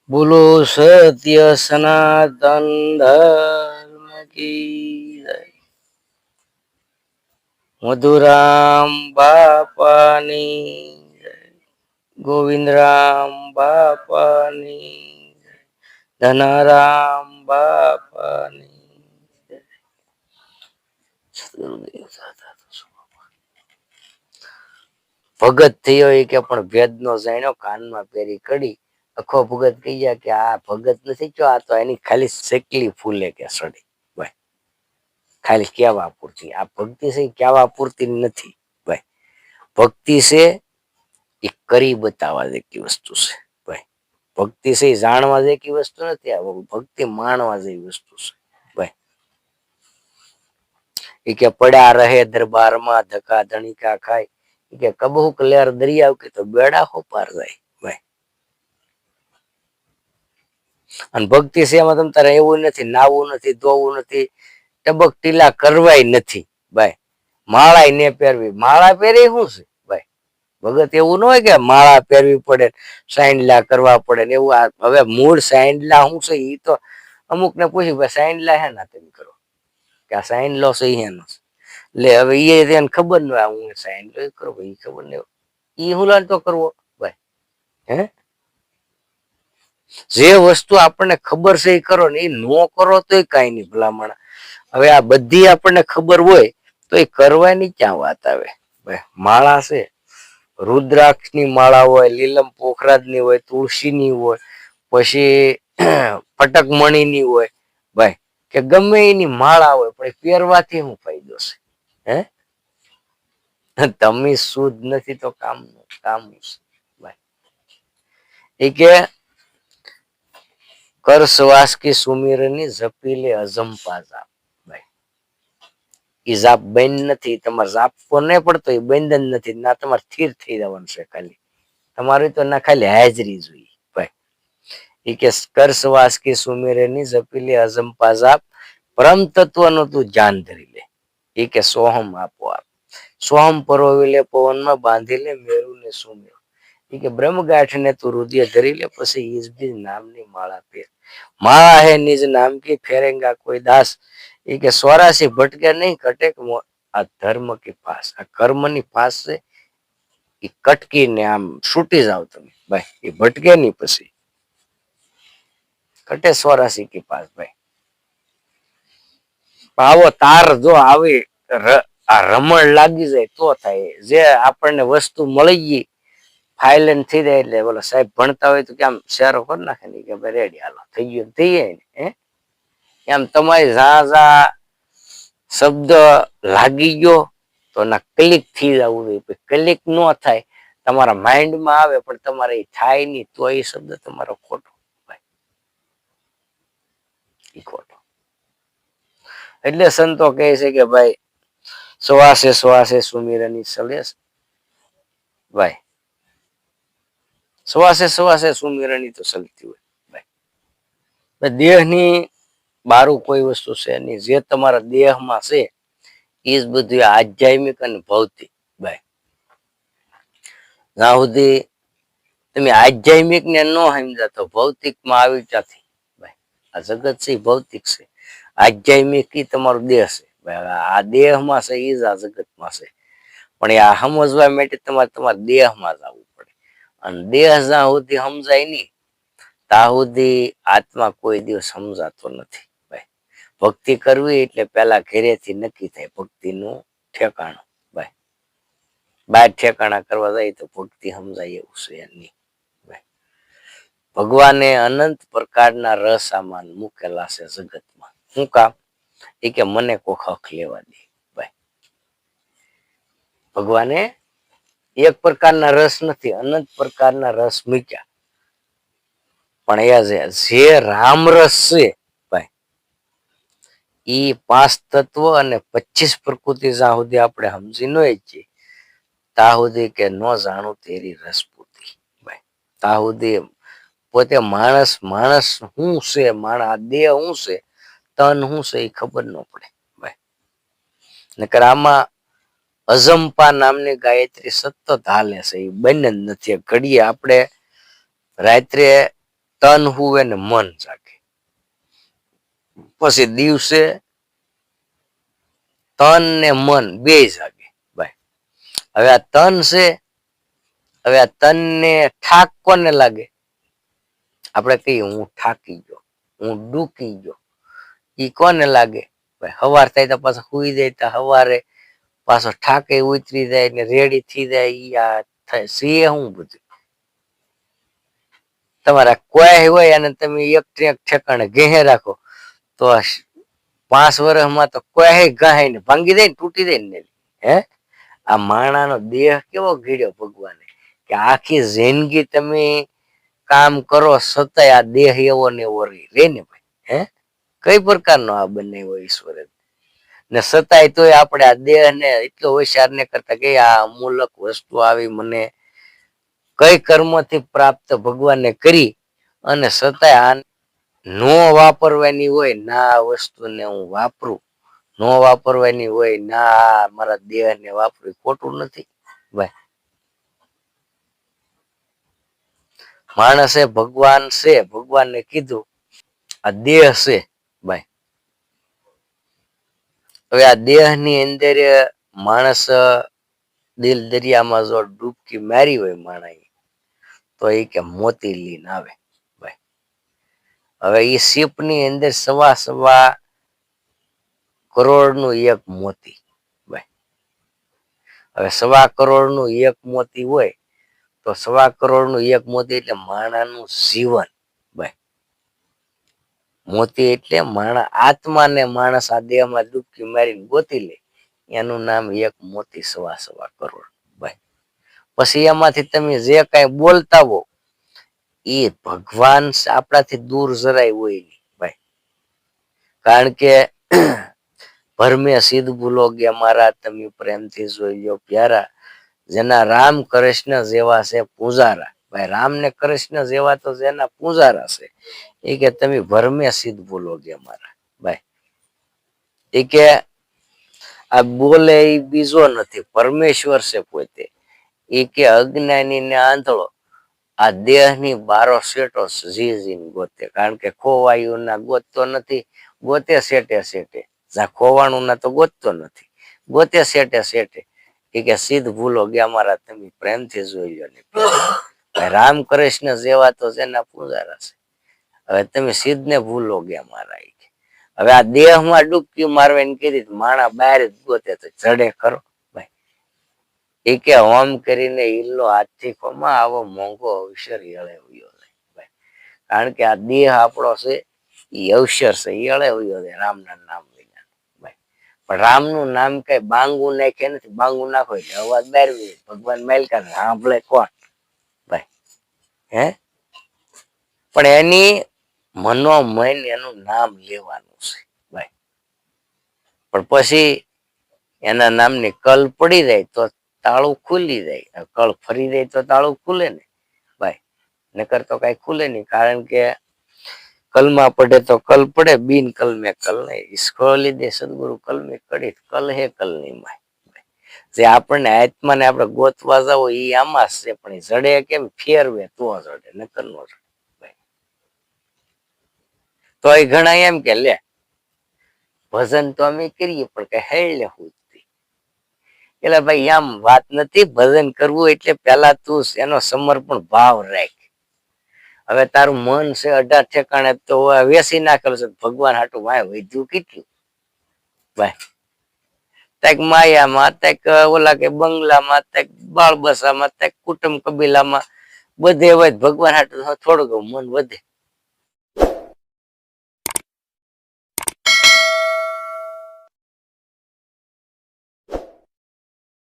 બોલો સત્ય સનાતન ધર્મ કી જય. મધુરામ બાપાની જય. ગોવિંદરામ બાપાની જય. ધનારામ બાપાની જય. ભગત થયો એ કે પણ ભેદ નો જાણ્યો કાનમાં પહેરી કડી. અખો ભગત કહી જાય કે આ ભગત નથી જો આ તો એની ખાલી શેકલી ફૂલે કે સડી. ભાઈ ખાલી કેવા પૂરતી આ ભક્તિ છે કેવા પૂરતી નથી ભાઈ. ભક્તિ છે એ કરી બતાવવા જેવી વસ્તુ છે ભાઈ. ભક્તિ છે એ જાણવા જેવી વસ્તુ નથી. આ ભક્તિ માણવા જેવી વસ્તુ છે ભાઈ. એ કે પડ્યા રહે દરબારમાં ધક્કા ધણીકા ખાય કે કબહુ કલેર દરિયા કે તો બેડા હો પાર જાય ભાઈ. અને ભક્તિ છે એમાં તમ તારે એવું નથી, નાવું નથી, ધોવું નથી, ટબક ટીલા કરવાય નથી ભાઈ. માળા ને પહેરવી, માળા પહેરી શું છે ભાઈ. ભગત એવું ન હોય કે માળા પહેરવી પડે, સાઈનલા કરવા પડે ને એવું. હવે મૂળ સાઈનલા શું છે એ તો અમુક ને પૂછ્યું ભાઈ સાઈનલા હે ના તમે કરો કે આ સાઈન લો છે એનો લે. હવે એને ખબર ન હોય હું સાઈન લો કરો ભાઈ ખબર નહીં ઈ હું લાલ તો કરવો ભાઈ. હે જે વસ્તુ આપણને ખબર છે એ કરો ને એ નો કરો તો કઈ નહીં ભલામણ. હવે આ બધી આપણને ખબર હોય તો એ કરવાની ક્યાં વાત આવે ભાઈ. માળા છે રુદ્રાક્ષ ની માળા હોય, લીલમ પોખરાજ ની હોય, તુલસી ની હોય, પછી ફટકમણી ની હોય ભાઈ, કે ગમે એની માળા હોય પણ પહેરવાથી શું ફાયદો છે હે. તમે શુદ્ધ નથી તો કામ છે ભાઈ. એ કે કર શ્વાસ કી સુમિરની જપી લે અજંપા જાપ ભાઈ. એ જાપ બંધ નથી, તમારે જાપવો નહીં પડતો એ બંધ જ નથી ના. તમારે સ્થિર થઈ જવાનું છે ખાલી. તમારી તો ના ખાલી હાજરી જોઈએ ભાઈ. એ કે કર શ્વાસ કી સુમિરની જપી લે અજંપા જાપ પરમ તત્વનું તું ધ્યાન ધરી લે. એ કે સોહમ આપો આપ સોહમ પરોવી લે પવનમાં બાંધી લે મેરુ ને સુમેરુ. એ કે બ્રહ્મગાંઠ ને તું રુદિય ધરી લે પછી ઈજ બીજ નામની માળા ફેર. માળા હે નિજ નામ કી ફેરેંગા કોઈ દાસ. એ કે 84 ભટકે નહીં કટે આ ધર્મ કી પાસ. આ કર્મની પાસ છે એ કટકીને આમ છૂટી જાવ તમે ભાઈ. એ ભટકે નહીં પછી કટે 84 કી પાસ ભાઈ. આવો તાર જો આવી આ રમણ લાગી જાય તો થાય. જે આપણને વસ્તુ મળી ગઈ ફાઇલ થઈ જાય એટલે બોલો સાહેબ ભણતા હોય તો કે આમ શેરો કરી નાખે ને કે ભાઈ રેડી હાલો થઈ ગયું થઈ જાય ને હે. એમ તમારી ઝા શબ્દ લાગી ગયો તો ના ક્લિક થઈ જવું જોઈએ. ક્લિક ન થાય તમારા માઇન્ડમાં આવે પણ તમારે થાય નહીં તો એ શબ્દ તમારો ખોટો ભાઈ. એ ખોટો. એટલે સંતો કહે છે કે ભાઈ શ્વાસે શ્વાસે સુમિરની સલેસ ભાઈ. શ્વાસે શ્વાસે સુમિરની તો ચલતી હોય ભાઈ. દેહની બારું કોઈ વસ્તુ છે નહીં. જે તમારા દેહમાં છે એ જ બધું આધ્યાત્મિક અને ભૌતિક ભાઈ. જ્યાં સુધી તમે આધ્યાત્મિક ને ન સમજા તો ભૌતિક માં આવી ક્યાંથી ભાઈ. આ જગત છે ભૌતિક છે, આધ્યાત્મિક એ તમારો દેહ છે ભાઈ. આ દેહમાં છે એ જ આ જગતમાં છે પણ એ આ સમજવા માટે તમારે તમારા દેહમાં જ આવવું પડે. અને દેહ જ્યાં સુધી સમજાય નહીં ત્યાં સુધી આત્મા કોઈ દિવસ સમજાતો નથી ભાઈ. ભક્તિ કરવી એટલે પેલા ઘેરેથી નક્કી થાય ભક્તિનું ઠેકાણું ભાઈ. બાર ઠેકાણા કરવા જાય તો ભક્તિ સમજાય એવું છે નહીં ભાઈ. ભગવાને અનંત પ્રકારના રસ આમાં મૂકેલા છે જગતમાં. શું કામ? એ કે મને કોક હક લેવા દે ભાઈ. ભગવાને એક પ્રકારના રસ નથી અનંત પ્રકારના રસ મૂક્યા પણ એ જે રામરસ છે ભાઈ એ 5 તત્વ અને 25 પ્રકૃતિ જ્યાં સુધી આપણે સમજી ન છીએ ત્યાં સુધી કે ન જાણું તેરી રસપૂતી ભાઈ. ત્યાં સુધી પોતે માણસ શું છે, આ દેહ શું છે, તન શું છે એ ખબર ન પડે ભાઈ. નકર આમાં અજંપા નામની ગાયત્રી સતત હાલે છે એ બંધ જ નથી. ઘડીએ આપણે રાત્રે તન હુવે ને મન જાગે. પછી દિવસે તન ને મન બે જાગે. ભાઈ હવે આ તન છે, હવે આ તન ને ઠાક કોને લાગે? આપણે કહીએ હું થાકી ગયો, હું ડૂકી ગયો, ઈ કોને લાગે? ભાઈ હવાર થાય તો પાછા સુઈ જાય તો હવારે પાછો ઠાકે ઉતરી જાય ને રેડી થઈ જાય. ઈ આ થાય સીએ હું બધું. તમારા કોઈ હોય અને તમે એક ઠેકાણે ઘેહે રાખો તો 5 વર્ષમાં તો કોઈ ગાય ને ભાંગી દે ને તૂટી દે ને. હે આ માણાનો દેહ કેવો ઘડ્યો ભગવાને કે આખી જિંદગી તમે કામ કરો છતાંય આ દેહ એવો ને એવો રે ને ભાઈ. હે કઈ પ્રકારનો આ બનાવ્યો ઈશ્વરે ને છતાંય તોય આપણે આ દેહ ને એટલો હોશિયાર ને કરતા કે આ અમૂલક વસ્તુ આવી મને કઈ કર્મથી પ્રાપ્ત ભગવાને કરી અને છતાંય આ નો વાપરવાની હોય ના આ વસ્તુને હું વાપરું, નો વાપરવાની હોય ના મારા દેહ ને વાપરવું, ખોટું નથી ભાઈ. માણસે ભગવાન છે, ભગવાનને કીધું આ દેહ છે ભાઈ. હવે આ દેહ ની અંદર માણસ દિલ દરિયામાં જો ડૂબકી મારી હોય માણસ તો એ કે મોતી લીન આવે ભાઈ. હવે એ શિપ ની અંદર 1.25 કરોડ નું એક મોતી ભાઈ. હવે 1.25 કરોડ નું એક મોતી હોય તો 1.25 કરોડ નું એક મોતી એટલે માણાનું જીવન ભાઈ. મોતી એટલે માણા આત્માને માણસ આ દેહમાં ડૂબકી મારીને ગોતી લે એનું નામ એક મોતી 1.25 કરોડ ભાઈ. પછી એમાંથી તમે જે કઈ બોલતા હો એ ભગવાન આપણાથી દૂર જરાય હોય નહીં ભાઈ. કારણ કે ભરમે સિદ્ધ ભૂલોગે મારા તમે પ્રેમથી જોઈ લો પ્યારા, જેના રામ કૃષ્ણ જેવા છે પૂજારા ભાઈ. રામ ને કૃષ્ણ જેવા તો જેના પૂજારા છે એ કે તમે ભરમે સિદ્ધ ભૂલોગે મારા ભાઈ. એ કે આ બોલે એ બીજો નથી, પરમેશ્વર છે પોતે. એ કે અજ્ઞાની ને આંધળો આ દેહ ની બારો શેટો જી ગોતે. કારણ કે ખોવાયું ના ગોતતો નથી, ગોતે શેટે શેટે. જ્યાં ખોવાનું ના તો ગોતતો નથી, ગોતે શેટે શેટે. એ કે સિદ્ધ ભૂલો ગયા મારા તમે પ્રેમથી જોઈ લો ને. રામ કૃષ્ણ જેવા તો જેના પૂજારા છે. હવે તમે સિદ્ધ ને ભૂલો ગયા મારા. હવે આ દેહમાં ડૂબકી મારવાની કીધી માણા બહાર જ ગોતે તો જડે ખરો ભાઈ. એ કે હોમ કરીને ઈલ્લો હાથથી ખોમાં આવો મોંઘો અવસર યળે ઉયો ભાઈ. કારણ કે આ દેહ આપણો છે એ અવસર છે, યળે ઉયો છે રામના નામ વિના ભાઈ. પણ રામનું નામ કઈ બાંગુ નાખે નથી, બાંગુ નાખો એટલે અવાજ બહાર ભગવાન માલિકા સાંભળે કોણ ભાઈ. હે પણ એની મનોમન એનું નામ લેવાનું છે ભાઈ. પણ પછી એના નામની કલ પડી જાય તો તાળું ખુલી જાય, કળ ફરી જાય તો તાળું ખુલે ને ભાઈ. નકર તો કઈ ખુલે નહીં. કારણ કે કલમાં પડે તો કલ પડે, બિન કલ મેં કલ નહીં. ઈશ્વર લીધે સદગુરુ કલ મેં કડી કલ હે કલ નહીં માય. જે આપણને આત્માને આપણે ગોતવા જાવ એ આમાં છે, પણ એ જડે કેમ ફેરવે તો જડે, નકર નો જડે ભાઈ. તો એ ઘણા એમ કે લે ભજન તો અમે કરીએ પણ કઈ હેળે હું એટલે ભાઈ આમ વાત નથી. ભજન કરવું એટલે પેલા તું એનો સમર્પણ ભાવ રાખ. હવે તારું મન છે 18 ઠેકાણે તો વેસી નાખેલું છે ભગવાન હાટું વાય વધ્યું કેટલું ભાઈ. તક માયામાં, તક ઓલા કે બંગલામાં, તક બાળ બસામાં, તક કુટુંબ કબીલામાં બધે હોય ભગવાન હાટું થોડુંક મન વધે